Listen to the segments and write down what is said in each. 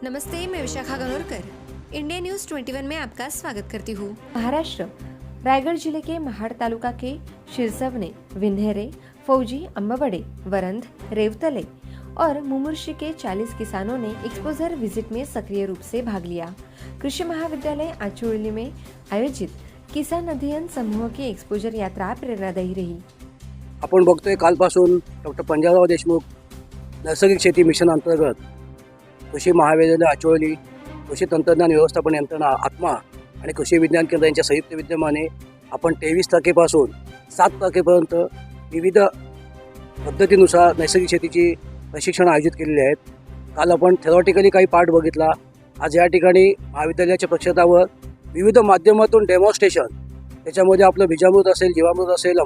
नमस्ते, मैं Vishakha Ganorkar India news 21 में आपका स्वागत करती हूँ। महाराष्ट्र रायगढ़ जिले के महाड़ तालुका के शिरसवने, विन्हेरे, फौजी, अम्बबड़े, वरंद, रेवतले और मुमुर्शी के 40 किसानों ने एक्सपोजर विजिट में सक्रिय रूप से भाग लिया। कृषि महाविद्यालय आचोली में आयोजित किसान अध्ययन समूह की एक्सपोजर यात्रा प्रेरणादायी रही। आपण बघतोय कालपासून डॉक्टर पंजाबराव देशमुख नैसर्गिक शेती मिशन अंतर्गत कृषी महाविद्यालय आचोली, कृषी तंत्रज्ञान व्यवस्थापन यंत्रणा आत्मा आणि कृषी विज्ञान केंद्र यांच्या संयुक्त विद्यमाने आपण 23 तारखेपासून 7 तारखेपर्यंत विविध पद्धतीनुसार नैसर्गिक शेतीची प्रशिक्षण आयोजित केलेली आहेत। काल आपण थेरॉटिकली काही पार्ट बघितला। आज या ठिकाणी महाविद्यालयाच्या प्रक्षेत्रावर विविध माध्यमातून डेमॉन्स्ट्रेशन, त्याच्यामध्ये आपलं बीजामृत असेल, जीवामृत असेल,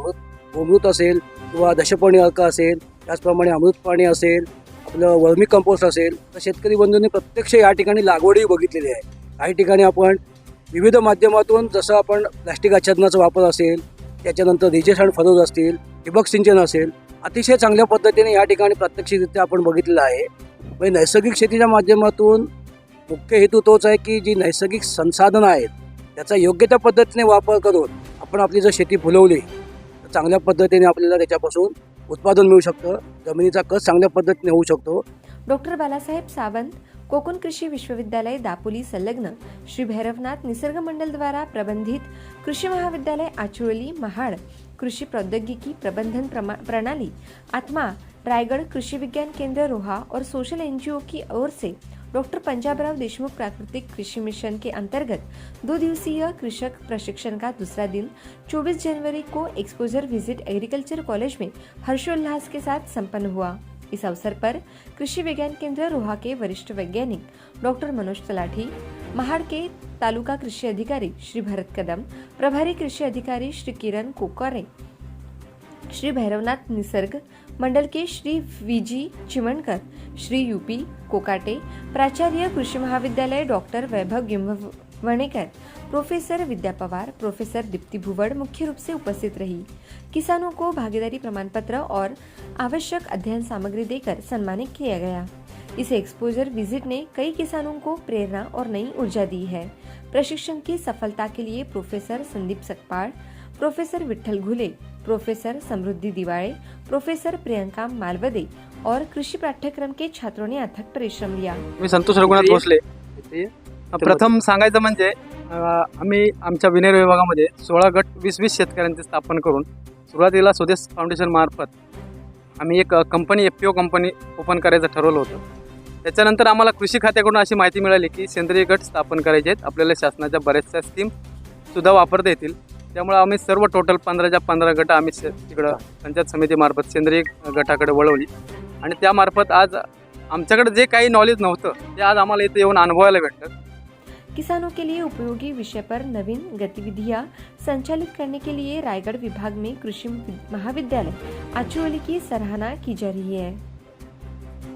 गोमृत असेल किंवा दशपर्णी अर्क असेल, त्याचप्रमाणे अमृत पाणी असेल, आपलं वर्मी कंपोस्ट असेल, तर शेतकरी बंधूंनी प्रत्यक्ष या ठिकाणी लागवडही बघितलेली आहे। काही ठिकाणी आपण विविध माध्यमातून जसं आपण प्लास्टिक आच्छादनाचा वापर असेल, त्याच्यानंतर रिजेस आणि फरोज असतील, ठिबक सिंचन असेल, अतिशय चांगल्या पद्धतीने या ठिकाणी प्रात्यक्षिकरित्या आपण बघितलेलं आहे। म्हणजे नैसर्गिक शेतीच्या माध्यमातून मुख्य हेतू तोच आहे की जी नैसर्गिक संसाधनं आहेत त्याचा योग्य त्या पद्धतीने वापर करून आपण आपली जर शेती फुलवली तर चांगल्या पद्धतीने आपल्याला त्याच्यापासून उत्पादन मिळू शकतं, जमिनीचा कस चांगल्या पद्धतीने होऊ शकतो। डॉक्टर बालासाहेब सावंत कोकण कृषि विश्वविद्यालय दापोली संलग्न श्री भैरवनाथ निसर्ग मंडल द्वारा प्रबंधित कृषि महाविद्यालय आचोली महाड़ कृषि प्रौद्योगिकी प्रबंधन प्रणाली आत्मा रायगढ़ कृषि विज्ञान केंद्र रोहा और सोशल एनजीओ की ओर से डॉक्टर पंजाबराव देशमुख प्राकृतिक कृषि मिशन के अंतर्गत 2 दिवसीय कृषक प्रशिक्षण का दूसरा दिन 24 जनवरी को एक्सपोजर विजिट एग्रीकल्चर कॉलेज में हर्षोल्लास के साथ संपन्न हुआ। इस अवसर पर कृषि विज्ञान केंद्र रोहा के वरिष्ठ वैज्ञानिक डॉक्टर मनोज तलाठी, महाड़ के तालुका कृषि अधिकारी श्री भरत कदम, प्रभारी कृषि अधिकारी श्री किरण कोकारे, श्री भैरवनाथ निसर्ग मंडल के श्री वीजी चिमणकर, श्री यूपी कोकाटे, प्राचार्य कृषि महाविद्यालय डॉक्टर वैभव गिम्भवणेकर, प्रोफेसर विद्या पवार, प्रोफेसर दीप्ति भुवड़ मुख्य रूप से उपस्थित रही। किसानों को भागीदारी प्रमाण पत्र और आवश्यक अध्ययन सामग्री देकर सम्मानित किया गया। इस एक्सपोजर विजिट ने कई किसानों को प्रेरणा और नई ऊर्जा दी है। प्रशिक्षण की सफलता के लिए professor Sandeep Sakpal, professor Vitthal Ghule, professor Samruddhi Diwale, professor Priyanka मालवदे और कृषि पाठ्यक्रम के छात्रों ने अथक परिश्रम लिया। मी संतोष रघुनाथ भोसले। प्रथम सांगायचं म्हणजे आम्ही आमच्या विनेर विभागामध्ये 16 गट 20-20 शेतकऱ्यांचे स्थापन करून सुरुवातीला स्वदेश फाउंडेशन मार्फत आम्ही एक कंपनी एफपीओ कंपनी ओपन करायचं ठरवलं होतं। त्याच्यानंतर आम्हाला कृषी खात्याकडून अशी माहिती मिळाली की सेंद्रिय गट स्थापन करायचे आहेत, आपल्याला शासनाच्या बऱ्याचशा स्कीम सुद्धा वापरता येतील। त्यामुळे आम्ही सर्व टोटल 15च्या 15 गट आम्ही तिकडं पंचायत समितीमार्फत सेंद्रिय गटाकडे वळवली आणि त्यामार्फत आज आमच्याकडे जे काही नॉलेज नव्हतं ते आज आम्हाला इथे येऊन अनुभवायला भेटलं। किसानों के लिए उपयोगी विषय पर नवीन गतिविधियां संचालित करने के लिए रायगढ़ विभाग में कृषि महाविद्यालय आचोली की सराहना की जा रही है।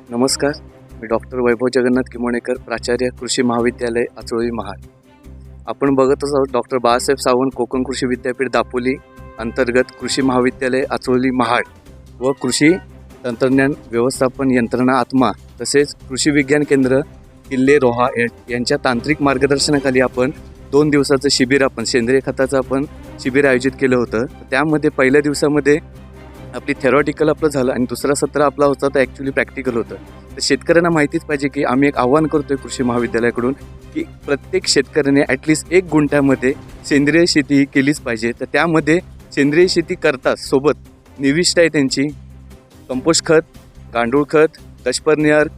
नमस्कार, मी डॉक्टर वैभव जगन्नाथ किमोणेकर, प्राचार्य कृषी महाविद्यालय आचोली महाड। आपण बघत आहोत डॉक्टर बाळासाहेब सावंत कोकण कृषी विद्यापीठ दापोली अंतर्गत कृषी महाविद्यालय आचोली महाड व कृषी तंत्रज्ञान व्यवस्थापन यंत्रणा आत्मा तसेच कृषी विज्ञान केंद्र किल्ले रोहा यांच्या तांत्रिक मार्गदर्शनाखाली आपण 2 दिवसाचं शिबिर आपण सेंद्रिय खताचं आपण शिबिर आयोजित केलं होतं। त्यामध्ये पहिल्या दिवसामध्ये आपली थेरॉटिकल आपलं झालं आणि दुसरा सत्र आपला होता तर ॲक्च्युली प्रॅक्टिकल होतं। तर शेतकऱ्यांना माहितीच पाहिजे की आम्ही एक आव्हान करतोय कृषी महाविद्यालयाकडून की प्रत्येक शेतकऱ्याने ॲटलिस्ट 1 गुंठ्यामध्ये सेंद्रिय शेती ही केलीच पाहिजे। तर त्यामध्ये सेंद्रिय शेती करताच सोबत निविष्ट आहे त्यांची कंपोस्ट खत, गांडूळ खत, दशपर्णी अर्क,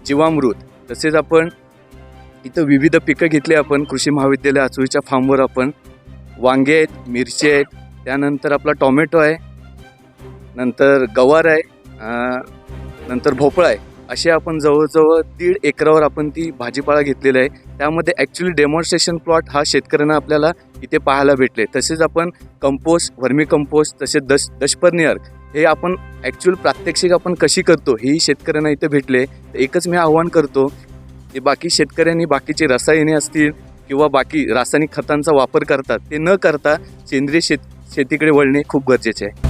जीवामृत, तसेच आपण इथं विविध पिकं घेतली। आपण कृषी महाविद्यालय आचोलीच्या फार्मवर आपण वांगे आहेत, मिरची आहेत, त्यानंतर आपला टोमॅटो आहे, नंतर गवार आहे, नंतर भोपळा आहे, असे आपण जवळजवळ 1.5 एकरावर आपण ती भाजीपाला घेतलेला आहे। त्यामध्ये ॲक्च्युली डेमॉन्स्ट्रेशन प्लॉट हा शेतकऱ्यांना आपल्याला इथे पाहायला भेटले। तसेच आपण कंपोस्ट, व्हर्मी कंपोस्ट, तसेच दशपर्णी अर्क हे आपण ॲक्च्युअल प्रात्यक्षिक आपण कशी करतो हेही शेतकऱ्यांना इथे भेटले। तर एकच मी आव्हान करतो की बाकी शेतकऱ्यांनी बाकीचे रसायने असतील किंवा बाकी रासायनिक खतांचा वापर करतात ते न करता सेंद्रिय शेतीकडे वळणे खूप गरजेचे आहे।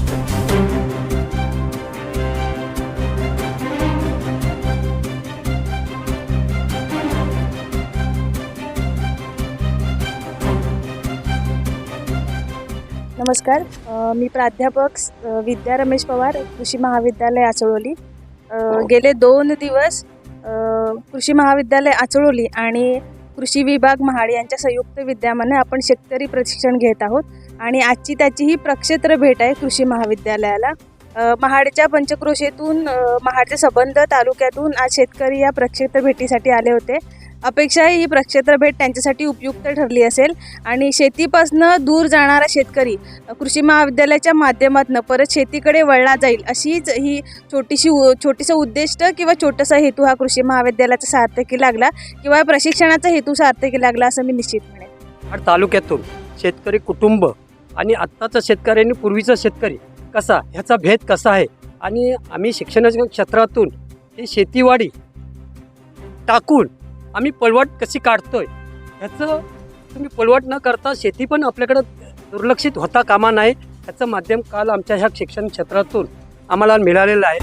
नमस्कार. मी प्राध्यापक विद्या रमेश पवार, कृषी महाविद्यालय आचळोली. गेले 2 दिवस कृषी महाविद्यालय आचळोली आणि कृषी विभाग महाड यांच्या संयुक्त विद्यमाने आपण शेतकरी प्रशिक्षण घेत आहोत आणि आजची त्याची ही प्रक्षेत्र भेट आहे कृषी महाविद्यालयाला. महाडच्या पंचक्रोशीतून महाडच्या सबंध तालुक्यातून आज शेतकरी या प्रक्षेत्र भेटीसाठी आले होते. अपेक्षा आहे ही प्रक्षेत्र भेट त्यांच्यासाठी उपयुक्त ठरली असेल आणि शेतीपासून दूर जाणारा शेतकरी कृषी महाविद्यालयाच्या माध्यमातून परत शेतीकडे वळला जाईल अशीच ही छोटीसं उद्दिष्ट किंवा छोटासा हेतू हा कृषी महाविद्यालयाचा सार्थकी लागला किंवा प्रशिक्षणाचा हेतू सार्थकी लागला असं मी निश्चित म्हणेन. महाड तालुक्यातून शेतकरी कुटुंब आणि आत्ताचा शेतकरी आणि पूर्वीचा शेतकरी कसा ह्याचा भेद कसा आहे आणि आम्ही शिक्षणाच्या क्षेत्रातून ही शेतीवाडी टाकून आम्ही पळवाट कशी काढतोय ह्याचं तुम्ही पळवाट न करता शेती पण आपल्याकडं दुर्लक्षित होता कामा नये ह्याचं माध्यम काल आमच्या ह्या शिक्षण क्षेत्रातून आम्हाला मिळालेलं आहे.